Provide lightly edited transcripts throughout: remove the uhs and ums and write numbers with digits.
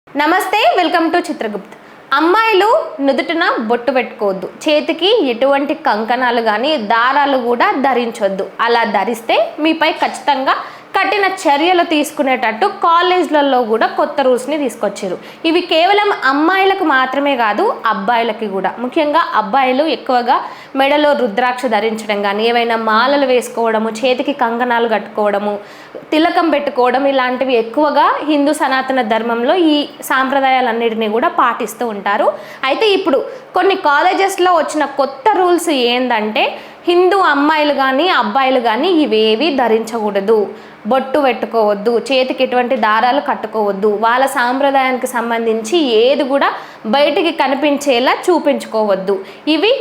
నమస్తే, welcome to Chitragupt. అమ్మాయిలు నుదుటిన బొట్టు పెట్టుకోవద్దు, చేతికి ఎటువంటి కంకణాలు కానీ దారాలు కూడా ధరించొద్దు. అలా ధరిస్తే మీపై ఖచ్చితంగా కఠిన చర్యలు తీసుకునేటట్టు కాలేజ్లలో కూడా కొత్త రూల్స్ని తీసుకొచ్చారు. ఇవి కేవలం అమ్మాయిలకు మాత్రమే కాదు, అబ్బాయిలకి కూడా. ముఖ్యంగా అబ్బాయిలు ఎక్కువగా మెడలో రుద్రాక్ష ధరించడం కానీ, ఏవైనా మాలలు వేసుకోవడము, చేతికి కంకణాలు కట్టుకోవడము, తిలకం పెట్టుకోవడం, ఇలాంటివి ఎక్కువగా హిందూ సనాతన ధర్మంలో ఈ సాంప్రదాయాలన్నిటినీ కూడా పాటిస్తూ ఉంటారు. అయితే ఇప్పుడు కొన్ని కాలేజెస్లో వచ్చిన కొత్త రూల్స్ ఏంటంటే, హిందూ అమ్మాయిలు కానీ అబ్బాయిలు కానీ ఇవేవి ధరించకూడదు, బొట్టు పెట్టుకోవద్దు, చేతికి ఎటువంటి దారాలు కట్టుకోవద్దు, వాళ్ళ సాంప్రదాయానికి సంబంధించి ఏది కూడా బయటికి కనిపించేలా చూపించుకోవద్దు. ఇవి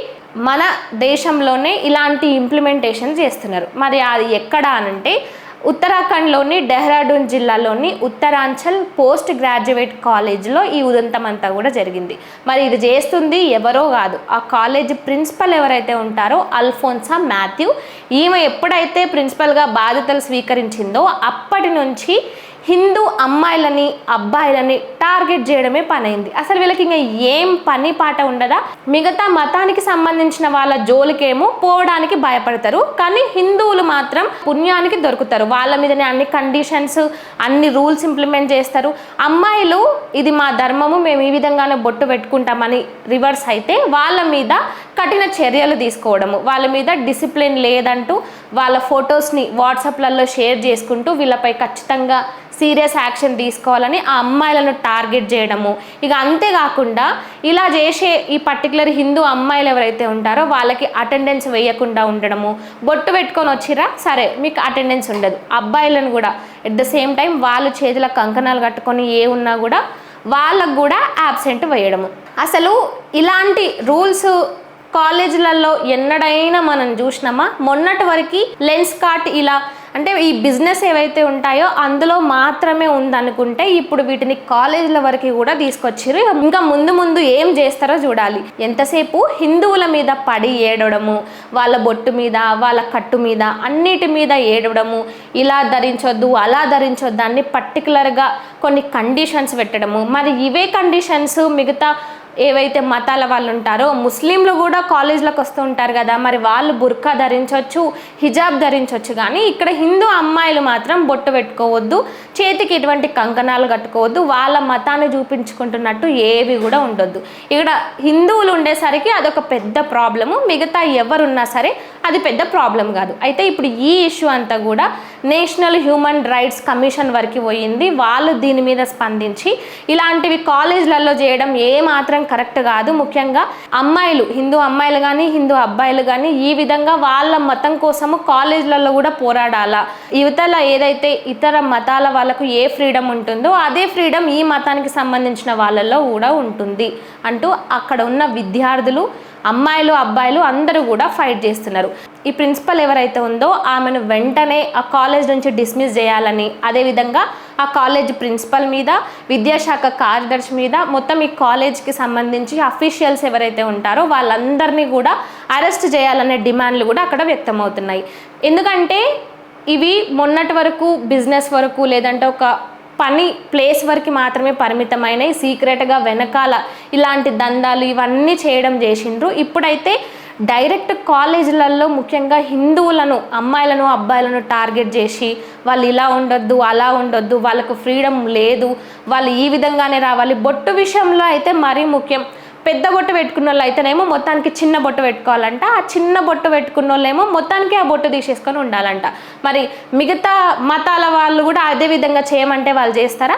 మన దేశంలోనే ఇలాంటి ఇంప్లిమెంటేషన్ చేస్తున్నారు. మరి అది ఎక్కడ అనంటే, ఉత్తరాఖండ్లోని డెహ్రాడూన్ జిల్లాలోని ఉత్తరాంచల్ పోస్ట్ గ్రాడ్యుయేట్ కాలేజ్లో ఈ ఉదంతం అంతా కూడా జరిగింది. మరి ఇది చేస్తుంది ఎవరో కాదు, ఆ కాలేజ్ ప్రిన్సిపల్ ఎవరైతే ఉంటారో అల్ఫోన్సా మాథ్యూ. ఈమె ఎప్పుడైతే ప్రిన్సిపల్గా బాధ్యతలు స్వీకరించిందో అప్పటి నుంచి హిందూ అమ్మాయిలని అబ్బాయిలని టార్గెట్ చేయడమే పనైంది. అసలు వీళ్ళకి ఇంకా ఏం పని పాట ఉండదా? మిగతా మతానికి సంబంధించిన వాళ్ళ జోలికేమో పోవడానికి భయపడతారు, కానీ హిందువులు మాత్రం పుణ్యానికి దొరుకుతారు. వాళ్ళ మీదనే అన్ని కండిషన్స్, అన్ని రూల్స్ ఇంప్లిమెంట్ చేస్తారు. అమ్మాయిలు ఇది మా ధర్మము, మేము ఈ విధంగానే బొట్టు పెట్టుకుంటామని రివర్స్ అయితే వాళ్ళ మీద కఠిన చర్యలు తీసుకోవడము, వాళ్ళ మీద డిసిప్లిన్ లేదంటూ వాళ్ళ ఫొటోస్ని వాట్సాప్లలో షేర్ చేసుకుంటూ వీళ్ళపై ఖచ్చితంగా సీరియస్ యాక్షన్ తీసుకోవాలని ఆ అమ్మాయిలను టార్గెట్ చేయడము. ఇక అంతేకాకుండా ఇలా చేసే ఈ పర్టికులర్ హిందూ అమ్మాయిలు ఎవరైతే ఉంటారో వాళ్ళకి అటెండెన్స్ వేయకుండా ఉండడము. బొట్టు పెట్టుకొని వచ్చిరా సరే, మీకు అటెండెన్స్ ఉండదు. అబ్బాయిలను కూడా ఎట్ ద సేమ్ టైం వాళ్ళు చేతుల కంకణాలు కట్టుకొని ఏ ఉన్నా కూడా వాళ్ళకు కూడా యాబ్సెంట్ వేయడము. అసలు ఇలాంటి రూల్స్ కాలేజీలలో ఎన్నడైనా మనం చూసినామా? మొన్నటి వరకు లెన్స్ కార్ట్ ఇలా అంటే ఈ బిజినెస్ ఏవైతే ఉంటాయో అందులో మాత్రమే ఉందనుకుంటే ఇప్పుడు వీటిని కాలేజీల వరకు కూడా తీసుకొచ్చారు. ఇంకా ముందు ముందు ఏం చేస్తారో చూడాలి. ఎంతసేపు హిందువుల మీద పడి ఏడవడము, వాళ్ళ బొట్టు మీద వాళ్ళ కట్టు మీద అన్నిటి మీద ఏడవడము, ఇలా ధరించొద్దు అలా ధరించొద్దు అని పర్టికులర్గా కొన్ని కండిషన్స్ పెట్టడము. మరి ఇవే కండిషన్స్ మిగతా ఏవైతే మతాల వాళ్ళు ఉంటారో ముస్లింలు కూడా కాలేజ్లకు వస్తూ ఉంటారు కదా, మరి వాళ్ళు బుర్కా ధరించవచ్చు, హిజాబ్ ధరించవచ్చు. కానీ ఇక్కడ హిందూ అమ్మాయిలు మాత్రం బొట్టు పెట్టుకోవద్దు, చేతికి ఎటువంటి కంకణాలు కట్టుకోవద్దు, వాళ్ళ మతాన్ని చూపించుకుంటున్నట్టు ఏవి కూడా ఉండొద్దు. ఇక్కడ హిందువులు ఉండేసరికి అదొక పెద్ద ప్రాబ్లము, మిగతా ఎవరున్నా సరే అది పెద్ద ప్రాబ్లం కాదు. అయితే ఇప్పుడు ఈ ఇష్యూ అంతా కూడా నేషనల్ హ్యూమన్ రైట్స్ కమిషన్ వరకు పోయింది. వాళ్ళు దీని మీద స్పందించి ఇలాంటివి కాలేజ్లలో చేయడం ఏమాత్రం కరెక్ట్ కాదు. ముఖ్యంగా అమ్మాయిలు, హిందూ అమ్మాయిలు కానీ హిందూ అబ్బాయిలు కానీ ఈ విధంగా వాళ్ళ మతం కోసము కాలేజ్లలో కూడా పోరాడాలా. యువతల ఏదైతే ఇతర మతాల వాళ్ళకు ఏ ఫ్రీడమ్ ఉంటుందో అదే ఫ్రీడమ్ ఈ మతానికి సంబంధించిన వాళ్ళల్లో కూడా ఉంటుంది అంటూ అక్కడ ఉన్న విద్యార్థులు, అమ్మాయిలు అబ్బాయిలు అందరూ కూడా ఫైట్ చేస్తున్నారు. ఈ ప్రిన్సిపల్ ఎవరైతే ఉందో ఆమెను వెంటనే ఆ కాలేజ్ నుంచి డిస్మిస్ చేయాలని, అదేవిధంగా ఆ కాలేజ్ ప్రిన్సిపల్ మీద, విద్యాశాఖ కార్యదర్శి మీద, మొత్తం ఈ కాలేజ్కి సంబంధించి అఫీషియల్స్ ఎవరైతే ఉంటారో వాళ్ళందరినీ కూడా అరెస్ట్ చేయాలనే డిమాండ్లు కూడా అక్కడ వ్యక్తమవుతున్నాయి. ఎందుకంటే ఇవి మొన్నటి వరకు బిజినెస్ వరకు లేదంటే ఒక పని ప్లేస్ వరకు మాత్రమే పరిమితమైనవి. సీక్రెట్గా వెనకాల ఇలాంటి దందాలు ఇవన్నీ చేయడం చేసిండ్రు. ఇప్పుడైతే డైరెక్ట్ కాలేజీలలో ముఖ్యంగా హిందువులను, అమ్మాయిలను అబ్బాయిలను టార్గెట్ చేసి వాళ్ళు ఇలా ఉండొద్దు అలా ఉండొద్దు, వాళ్ళకు ఫ్రీడమ్ లేదు, వాళ్ళు ఈ విధంగానే రావాలి. బొట్టు విషయంలో అయితే మరీ ముఖ్యం. పెద్ద బొట్టు పెట్టుకున్న వాళ్ళు అయితేనేమో మొత్తానికి చిన్న బొట్టు పెట్టుకోవాలంట, ఆ చిన్న బొట్టు పెట్టుకున్న వాళ్ళేమో మొత్తానికి ఆ బొట్టు తీసేసుకొని ఉండాలంట. మరి మిగతా మతాల వాళ్ళు కూడా అదే విధంగా చేయమంటే వాళ్ళు చేస్తారా?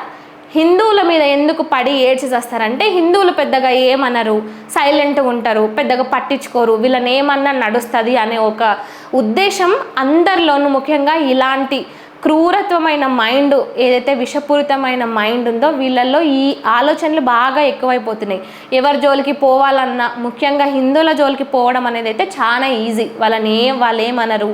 హిందువుల మీద ఎందుకు పడి ఏడ్చి చేస్తారంటే, హిందువులు పెద్దగా ఏమనరు, సైలెంట్గా ఉంటారు, పెద్దగా పట్టించుకోరు, వీళ్ళని ఏమన్నా నడుస్తుంది అనే ఒక ఉద్దేశం అందరిలోనూ, ముఖ్యంగా ఇలాంటి క్రూరత్వమైన మైండ్, ఏదైతే విషపూరితమైన మైండ్ ఉందో వీళ్ళల్లో ఈ ఆలోచనలు బాగా ఎక్కువైపోతున్నాయి. ఎవరి జోలికి పోవాలన్నా, ముఖ్యంగా హిందువుల జోలికి పోవడం అనేది అయితే చాలా ఈజీ. వాళ్ళు ఏమనరు,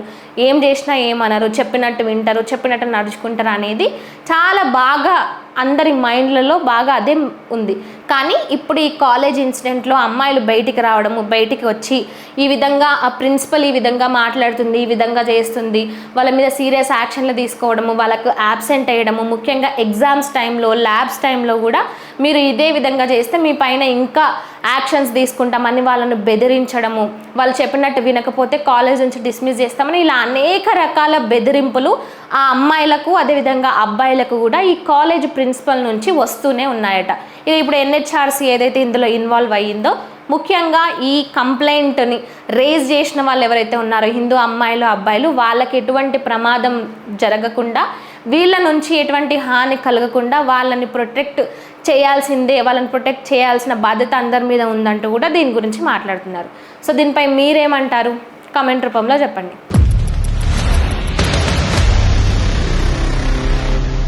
ఏం చేసినా ఏమనరు, చెప్పినట్టు వింటారు, చెప్పినట్టు నడుచుకుంటారు అనేది చాలా బాగా అందరి మైండ్లలో బాగా అదే ఉంది. కానీ ఇప్పుడు ఈ కాలేజ్ ఇన్సిడెంట్లో అమ్మాయిలు బయటికి రావడము, బయటికి వచ్చి ఈ విధంగా ఆ ప్రిన్సిపల్ ఈ విధంగా మాట్లాడుతుంది, ఈ విధంగా చేస్తుంది, వాళ్ళ మీద సీరియస్ యాక్షన్లు తీసుకోవడము, వాళ్ళకు యాబ్సెంట్ అయ్యడము, ముఖ్యంగా ఎగ్జామ్స్ టైంలో, ల్యాబ్స్ టైంలో కూడా మీరు ఇదే విధంగా చేస్తే మీ పైన ఇంకా యాక్షన్స్ తీసుకుంటామని వాళ్ళను బెదిరించడము, వాళ్ళు చెప్పినట్టు వినకపోతే కాలేజ్ నుంచి డిస్మిస్ చేస్తామని ఇలా అనేక రకాల బెదిరింపులు ఆ అమ్మాయిలకు అదేవిధంగా అబ్బాయిలకు కూడా ఈ కాలేజ్ ప్రిన్సిపల్ నుంచి వస్తూనే ఉన్నాయట. ఇది ఇప్పుడు ఎన్హెచ్ఆర్సీ ఏదైతే ఇందులో ఇన్వాల్వ్ అయ్యిందో, ముఖ్యంగా ఈ కంప్లైంట్ని రేజ్ చేసిన వాళ్ళు ఎవరైతే ఉన్నారో హిందూ అమ్మాయిలు అబ్బాయిలు, వాళ్ళకి ఎటువంటి ప్రమాదం జరగకుండా, వీళ్ళ నుంచి ఎటువంటి హాని కలగకుండా వాళ్ళని ప్రొటెక్ట్ చేయాల్సిందే, వాళ్ళని ప్రొటెక్ట్ చేయాల్సిన బాధ్యత అందరి మీద ఉందంటూ కూడా దీని గురించి మాట్లాడుతున్నారు. సో దీనిపై మీరేమంటారు? కామెంట్ రూపంలో చెప్పండి.